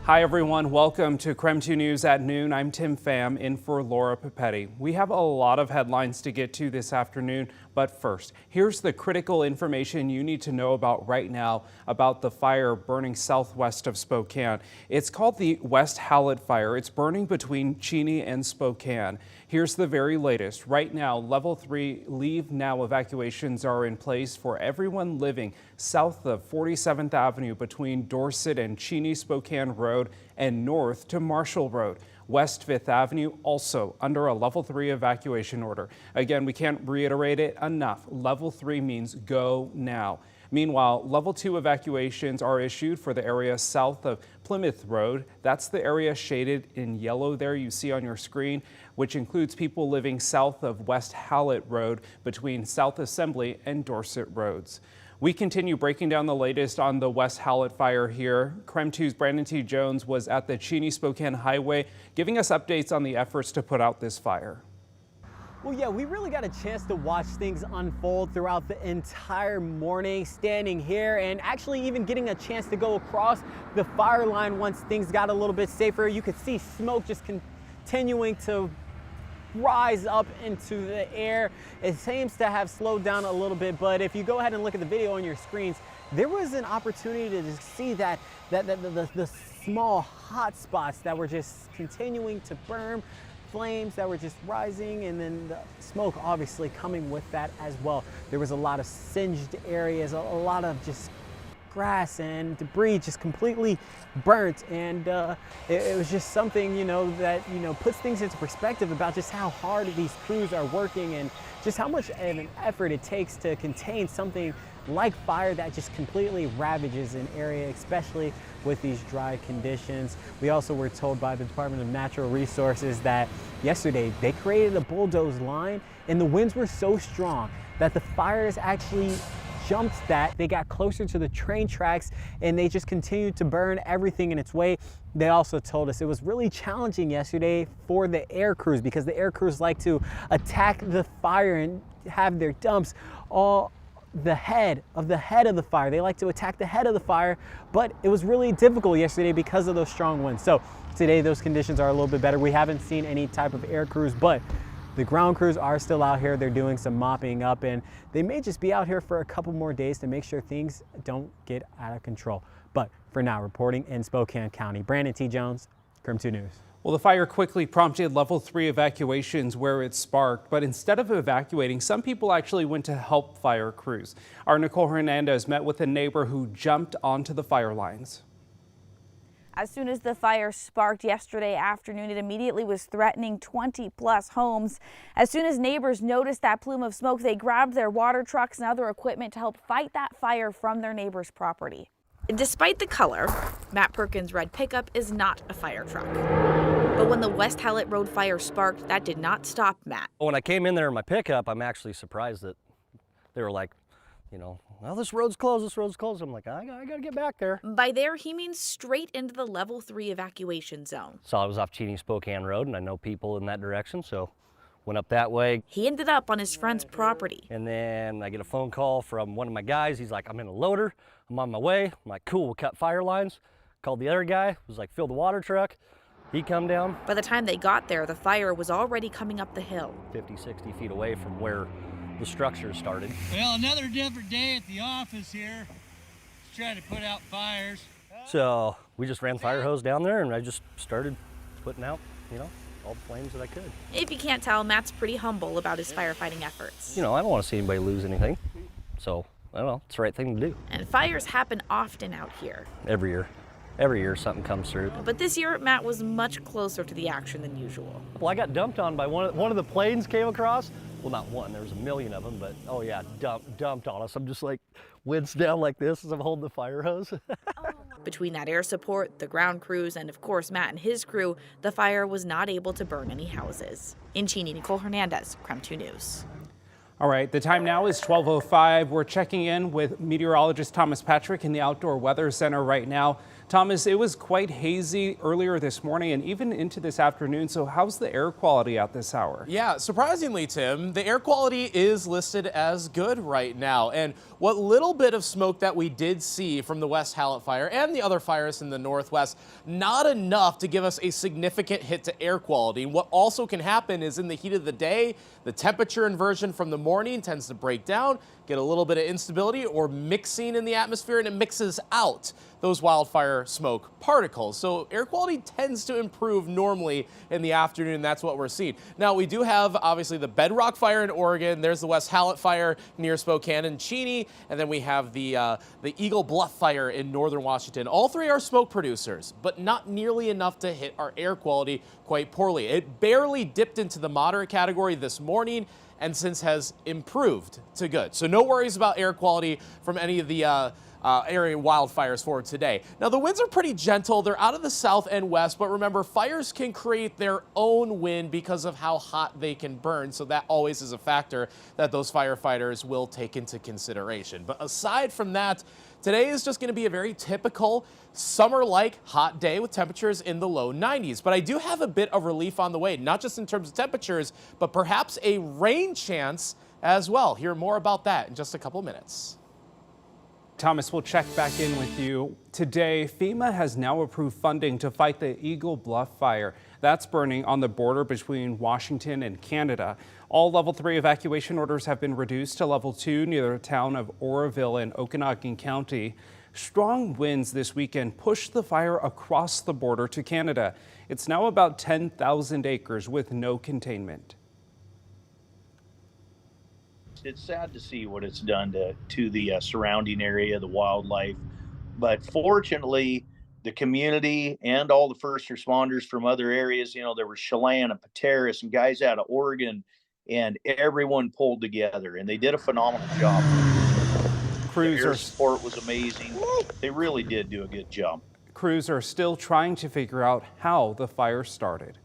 Hi everyone, welcome to KREM 2 News at noon. I'm Tim Pham in for Laura Papetti. We have a lot of headlines to get to this afternoon, but first, here's the critical information you need to know about right now about the fire burning southwest of Spokane. It's called the West Hallett Fire. It's burning between Cheney and Spokane. Here's the very latest. Right now, level 3 leave now evacuations are in place for everyone living south of 47th Avenue between Dorset and Cheney Spokane Road and north to Marshall Road. West 5th Avenue also under a level 3 evacuation order. Again, we can't reiterate it enough. Level 3 means go now. Meanwhile, level 2 evacuations are issued for the area south of Plymouth Road. That's the area shaded in yellow there you see on your screen, which includes people living south of West Hallett Road between South Assembly and Dorset Roads. We continue breaking down the latest on the West Hallett Fire here. KREM 2's Brandon T. Jones was at the Cheney-Spokane Highway giving us updates on the efforts to put out this fire. Well, yeah, we really got a chance to watch things unfold throughout the entire morning, standing here and actually even getting a chance to go across the fire line once things got a little bit safer. You could see smoke just continuing to rise up into the air. It seems to have slowed down a little bit, but if you go ahead and look at the video on your screens, there was an opportunity to just see that the small hot spots that were just continuing to burn, flames that were just rising, and then the smoke obviously coming with that as well. There was a lot of singed areas, a lot of just grass and debris just completely burnt, and it was just something, that puts things into perspective about just how hard these crews are working and just how much of an effort it takes to contain something like fire that just completely ravages an area, especially with these dry conditions. We also were told by the Department of Natural Resources that yesterday they created a bulldoze line and the winds were so strong that the fires actually jumped that. They got closer to the train tracks and they just continued to burn everything in its way. They also told us it was really challenging yesterday for the air crews because the air crews like to attack the fire and have their dumps all the head of the fire. They like to attack the head of the fire, but it was really difficult yesterday because of those strong winds. So today those conditions are a little bit better. We haven't seen any type of air crews, but the ground crews are still out here. They're doing some mopping up and they may just be out here for a couple more days to make sure things don't get out of control. But for now, reporting in Spokane County, Brandon T. Jones, KREM 2 News. Well, the fire quickly prompted level 3 evacuations where it sparked, but instead of evacuating, some people actually went to help fire crews. Our Nicole Hernandez met with a neighbor who jumped onto the fire lines. As soon as the fire sparked yesterday afternoon, it immediately was threatening 20+ homes. As soon as neighbors noticed that plume of smoke, they grabbed their water trucks and other equipment to help fight that fire from their neighbor's property. Despite the color, Matt Perkins' red pickup is not a fire truck. But when the West Hallett Road fire sparked, that did not stop Matt. When I came in there in my pickup, I'm actually surprised that they were like, well, this road's closed. I'm like, I gotta get back there. By there, he means straight into the level 3 evacuation zone. So I was off Cheney Spokane Road, and I know people in that direction, so went up that way. He ended up on his friend's property. And then I get a phone call from one of my guys. He's like, I'm in a loader. I'm on my way. I'm like, cool, we'll cut fire lines. Called the other guy, was like, fill the water truck. He come down. By the time they got there, the fire was already coming up the hill. 50, 60 feet away from where the structure started. Well, another different day at the office here. Just trying to put out fires. So we just ran fire hose down there and I just started putting out, all the flames that I could. If you can't tell, Matt's pretty humble about his firefighting efforts. I don't want to see anybody lose anything. So, I don't know, it's the right thing to do. And fires happen often out here. Every year something comes through. But this year, Matt was much closer to the action than usual. Well, I got dumped on by one of the planes came across. Well, not one, there was a million of them, but oh yeah, dumped on us. I'm just like, winds down like this as I'm holding the fire hose. Between that air support, the ground crews, and of course Matt and his crew, the fire was not able to burn any houses. In Cheney, Nicole Hernandez, KREM 2 News. All right, the time now is 12:05. We're checking in with meteorologist Thomas Patrick in the Outdoor Weather Center right now. Thomas, it was quite hazy earlier this morning and even into this afternoon. So how's the air quality at this hour? Yeah, surprisingly, Tim, the air quality is listed as good right now. And what little bit of smoke that we did see from the West Hallett Fire and the other fires in the Northwest, not enough to give us a significant hit to air quality. And what also can happen is in the heat of the day, the temperature inversion from the morning tends to break down, get a little bit of instability or mixing in the atmosphere, and it mixes out those wildfire smoke particles. So air quality tends to improve normally in the afternoon, and that's what we're seeing. Now, we do have obviously the Bedrock Fire in Oregon. There's the West Hallett Fire near Spokane and Cheney, and then we have the Eagle Bluff Fire in northern Washington. All three are smoke producers, but not nearly enough to hit our air quality quite poorly. It barely dipped into the moderate category this morning, and since has improved to good. So no worries about air quality from any of the area wildfires for today. Now, the winds are pretty gentle. They're out of the south and west, but remember, fires can create their own wind because of how hot they can burn. So that always is a factor that those firefighters will take into consideration. But aside from that, today is just going to be a very typical summer-like hot day with temperatures in the low 90s. But I do have a bit of relief on the way, not just in terms of temperatures, but perhaps a rain chance as well. Hear more about that in just a couple minutes. Thomas, we'll check back in with you. Today, FEMA has now approved funding to fight the Eagle Bluff Fire. That's burning on the border between Washington and Canada. All level 3 evacuation orders have been reduced to level 2 near the town of Oroville in Okanagan County. Strong winds this weekend pushed the fire across the border to Canada. It's now about 10,000 acres with no containment. It's sad to see what it's done to the surrounding area, the wildlife. But fortunately, the community and all the first responders from other areas, you know, there was Chelan and Pateris and guys out of Oregon, and everyone pulled together and they did a phenomenal job. The air support was amazing. They really did do a good job. Crews are still trying to figure out how the fire started.